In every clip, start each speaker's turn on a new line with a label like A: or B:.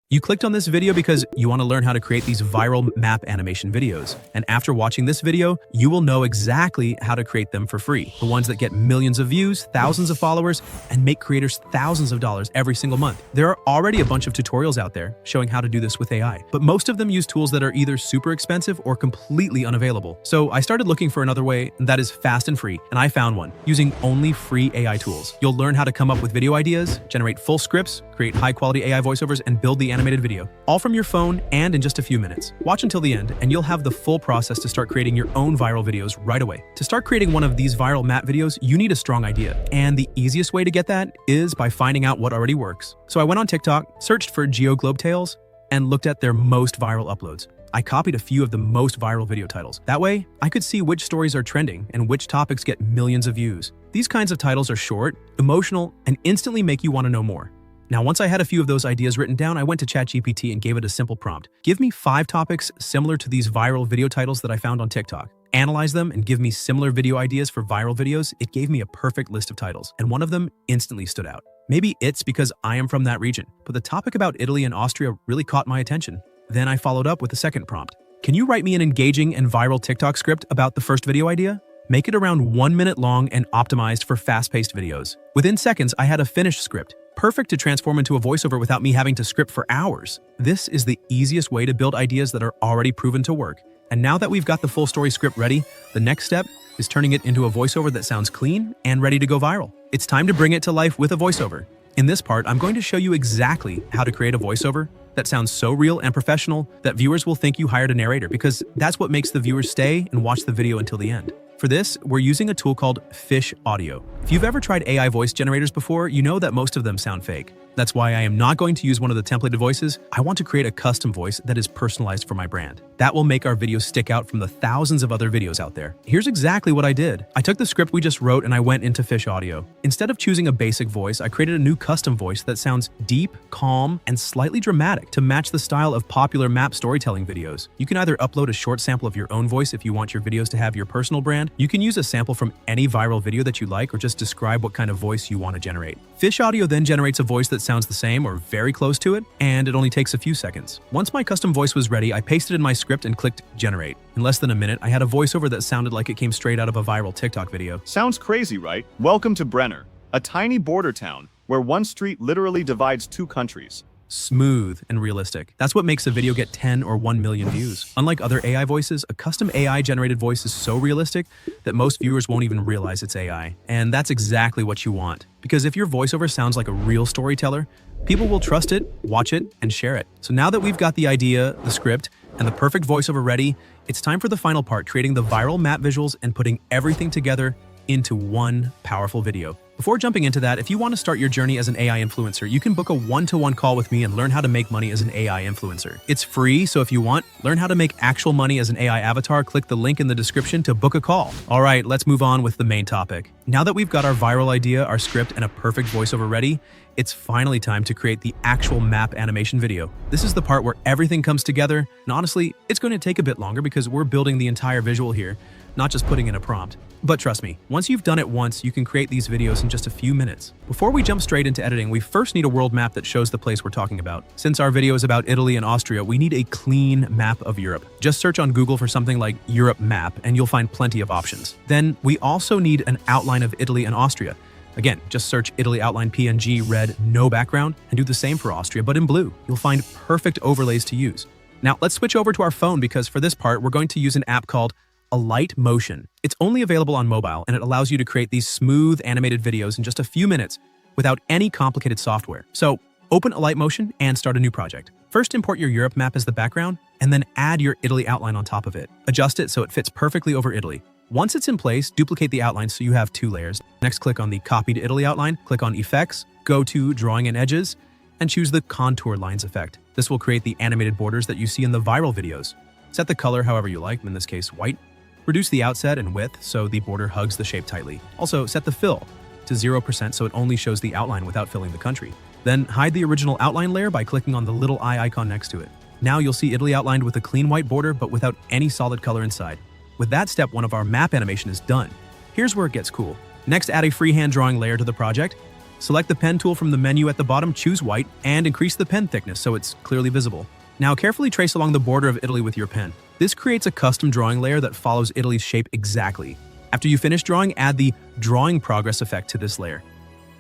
A: You clicked on this video because you want to learn how to create these viral map animation videos. And after watching this video, you will know exactly how to create them for free. The ones that get millions of views, thousands of followers, and make creators thousands of dollars every single month. There are already a bunch of tutorials out there showing how to do this with AI, but most of them use tools that are either super expensive or completely unavailable. So I started looking for another way that is fast and free, and I found one, using only free AI tools. You'll learn how to come up with video ideas, generate full scripts, create high-quality AI voiceovers, and build the animated video, all from your phone and in just a few minutes. Watch until the end, and you'll have the full process to start creating your own viral videos right away. To start creating one of these viral map videos, you need a strong idea, and the easiest way to get that is by finding out what already works. So I went on TikTok, searched for GeoGlobe Tales, and looked at their most viral uploads. I copied a few of the most viral video titles. That way, I could see which stories are trending and which topics get millions of views. These kinds of titles are short, emotional, and instantly make you want to know more. Now, once I had a few of those ideas written down, I went to ChatGPT and gave it a simple prompt. Give me 5 topics similar to these viral video titles that I found on TikTok. Analyze them and give me similar video ideas for viral videos. It gave me a perfect list of titles, and one of them instantly stood out. Maybe it's because I am from that region, but the topic about Italy and Austria really caught my attention. Then I followed up with a second prompt. Can you write me an engaging and viral TikTok script about the first video idea? Make it around 1 minute long and optimized for fast-paced videos. Within seconds, I had a finished script, perfect to transform into a voiceover without me having to script for hours. This is the easiest way to build ideas that are already proven to work. And now that we've got the full story script ready, the next step is turning it into a voiceover that sounds clean and ready to go viral. It's time to bring it to life with a voiceover. In this part, I'm going to show you exactly how to create a voiceover that sounds so real and professional that viewers will think you hired a narrator, because that's what makes the viewers stay and watch the video until the end. For this, we're using a tool called Fish Audio. If you've ever tried AI voice generators before, you know that most of them sound fake. That's why I am not going to use one of the templated voices. I want to create a custom voice that is personalized for my brand. That will make our videos stick out from the thousands of other videos out there. Here's exactly what I did. I took the script we just wrote and I went into Fish Audio. Instead of choosing a basic voice, I created a new custom voice that sounds deep, calm, and slightly dramatic to match the style of popular map storytelling videos. You can either upload a short sample of your own voice if you want your videos to have your personal brand. You can use a sample from any viral video that you like, or just describe what kind of voice you want to generate. Fish Audio then generates a voice that sounds the same or very close to it, and it only takes a few seconds. Once my custom voice was ready, I pasted in my script and clicked generate. In less than a minute, I had a voiceover that sounded like it came straight out of a viral TikTok video.
B: Sounds crazy, right? Welcome to Brenner, a tiny border town where one street literally divides 2 countries.
A: Smooth and realistic. That's what makes a video get 10 or 1 million views. Unlike other AI voices, a custom AI-generated voice is so realistic that most viewers won't even realize it's AI. And that's exactly what you want. Because if your voiceover sounds like a real storyteller, people will trust it, watch it, and share it. So now that we've got the idea, the script, and the perfect voiceover ready, it's time for the final part, creating the viral map visuals and putting everything together into one powerful video. Before jumping into that, if you want to start your journey as an AI influencer, you can book a one-to-one call with me and learn how to make money as an AI influencer. It's free, so if you want, learn how to make actual money as an AI avatar, click the link in the description to book a call. All right, let's move on with the main topic. Now that we've got our viral idea, our script, and a perfect voiceover ready, it's finally time to create the actual map animation video. This is the part where everything comes together, and honestly, it's going to take a bit longer because we're building the entire visual here, not just putting in a prompt. But trust me, once you've done it once, you can create these videos in just a few minutes. Before we jump straight into editing, we first need a world map that shows the place we're talking about. Since our video is about Italy and Austria, we need a clean map of Europe. Just search on Google for something like Europe map, and you'll find plenty of options. Then we also need an outline of Italy and Austria. Again, just search Italy outline PNG, red, no background, and do the same for Austria, but in blue. You'll find perfect overlays to use. Now, let's switch over to our phone because for this part, we're going to use an app called Alight Motion. It's only available on mobile, and it allows you to create these smooth animated videos in just a few minutes without any complicated software. So open Alight Motion and start a new project. First, import your Europe map as the background, and then add your Italy outline on top of it. Adjust it so it fits perfectly over Italy. Once it's in place, duplicate the outline so you have 2 layers. Next, click on the Copy to Italy outline, click on Effects, go to Drawing and Edges, and choose the Contour Lines effect. This will create the animated borders that you see in the viral videos. Set the color however you like, in this case white. Reduce the outset and width so the border hugs the shape tightly. Also, set the fill to 0% so it only shows the outline without filling the country. Then hide the original outline layer by clicking on the little eye icon next to it. Now you'll see Italy outlined with a clean white border but without any solid color inside. With that step, one of our map animation is done. Here's where it gets cool. Next, add a freehand drawing layer to the project. Select the pen tool from the menu at the bottom, choose white, and increase the pen thickness so it's clearly visible. Now carefully trace along the border of Italy with your pen. This creates a custom drawing layer that follows Italy's shape exactly. After you finish drawing, add the drawing progress effect to this layer.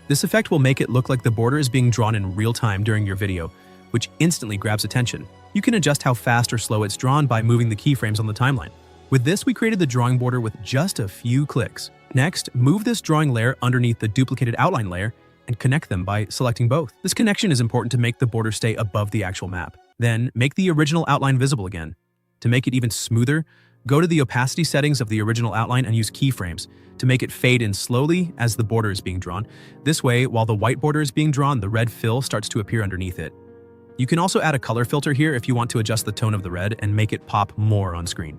A: This effect will make it look like the border is being drawn in real time during your video, which instantly grabs attention. You can adjust how fast or slow it's drawn by moving the keyframes on the timeline. With this, we created the drawing border with just a few clicks. Next, move this drawing layer underneath the duplicated outline layer and connect them by selecting both. This connection is important to make the border stay above the actual map. Then, make the original outline visible again. To make it even smoother, go to the opacity settings of the original outline and use keyframes to make it fade in slowly as the border is being drawn. This way, while the white border is being drawn, the red fill starts to appear underneath it. You can also add a color filter here if you want to adjust the tone of the red and make it pop more on screen.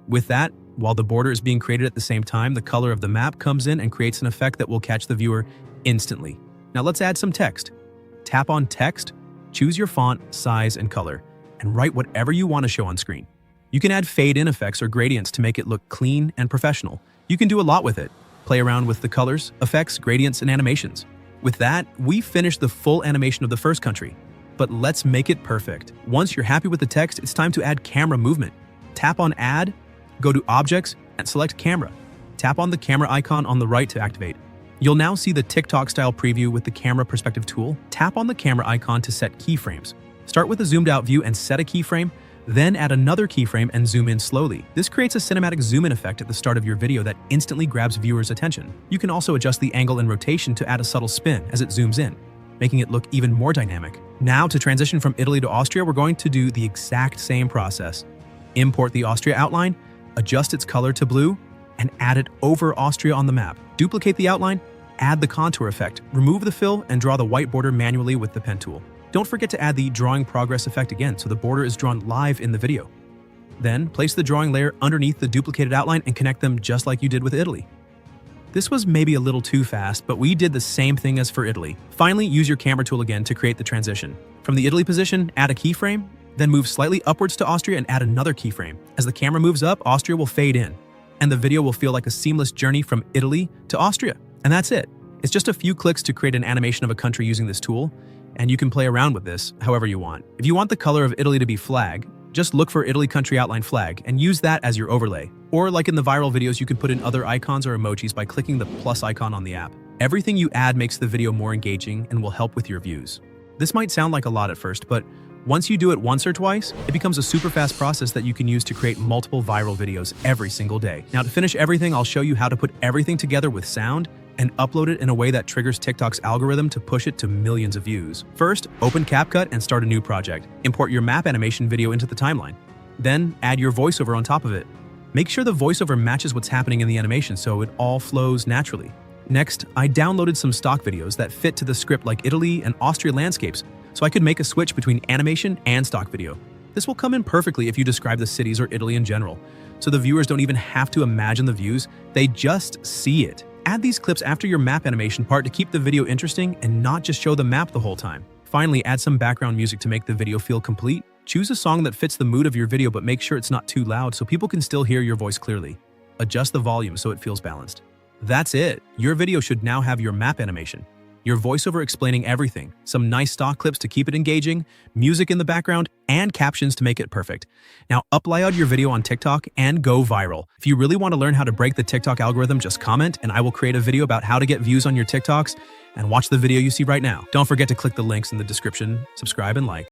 A: With that, while the border is being created at the same time, the color of the map comes in and creates an effect that will catch the viewer instantly. Now let's add some text. Tap on text, choose your font, size, and color, and write whatever you want to show on screen. You can add fade-in effects or gradients to make it look clean and professional. You can do a lot with it. Play around with the colors, effects, gradients, and animations. With that, we finished the full animation of the first country. But let's make it perfect. Once you're happy with the text, it's time to add camera movement. Tap on Add, go to Objects, and select Camera. Tap on the camera icon on the right to activate. You'll now see the TikTok-style preview with the camera perspective tool. Tap on the camera icon to set keyframes. Start with a zoomed-out view and set a keyframe, then add another keyframe and zoom in slowly. This creates a cinematic zoom-in effect at the start of your video that instantly grabs viewers' attention. You can also adjust the angle and rotation to add a subtle spin as it zooms in, making it look even more dynamic. Now, to transition from Italy to Austria, we're going to do the exact same process. Import the Austria outline, adjust its color to blue, and add it over Austria on the map. Duplicate the outline, add the contour effect, remove the fill, and draw the white border manually with the pen tool. Don't forget to add the drawing progress effect again so the border is drawn live in the video. Then, place the drawing layer underneath the duplicated outline and connect them just like you did with Italy. This was maybe a little too fast, but we did the same thing as for Italy. Finally, use your camera tool again to create the transition. From the Italy position, add a keyframe, then move slightly upwards to Austria and add another keyframe. As the camera moves up, Austria will fade in, and the video will feel like a seamless journey from Italy to Austria. And that's it. It's just a few clicks to create an animation of a country using this tool, and you can play around with this however you want. If you want the color of Italy to be flag, just look for Italy country outline flag and use that as your overlay. Or like in the viral videos, you can put in other icons or emojis by clicking the plus icon on the app. Everything you add makes the video more engaging and will help with your views. This might sound like a lot at first, but once you do it once or twice, it becomes a super fast process that you can use to create multiple viral videos every single day. Now, to finish everything, I'll show you how to put everything together with sound and upload it in a way that triggers TikTok's algorithm to push it to millions of views. First, open CapCut and start a new project. Import your map animation video into the timeline. Then, add your voiceover on top of it. Make sure the voiceover matches what's happening in the animation so it all flows naturally. Next, I downloaded some stock videos that fit to the script like Italy and Austria landscapes, so I could make a switch between animation and stock video. This will come in perfectly if you describe the cities or Italy in general, so the viewers don't even have to imagine the views, they just see it. Add these clips after your map animation part to keep the video interesting and not just show the map the whole time. Finally, add some background music to make the video feel complete. Choose a song that fits the mood of your video, but make sure it's not too loud so people can still hear your voice clearly. Adjust the volume so it feels balanced. That's it. Your video should now have your map animation, your voiceover explaining everything, some nice stock clips to keep it engaging, music in the background, and captions to make it perfect. Now upload your video on TikTok and go viral. If you really want to learn how to break the TikTok algorithm, just comment and I will create a video about how to get views on your TikToks, and watch the video you see right now. Don't forget to click the links in the description, subscribe, and like.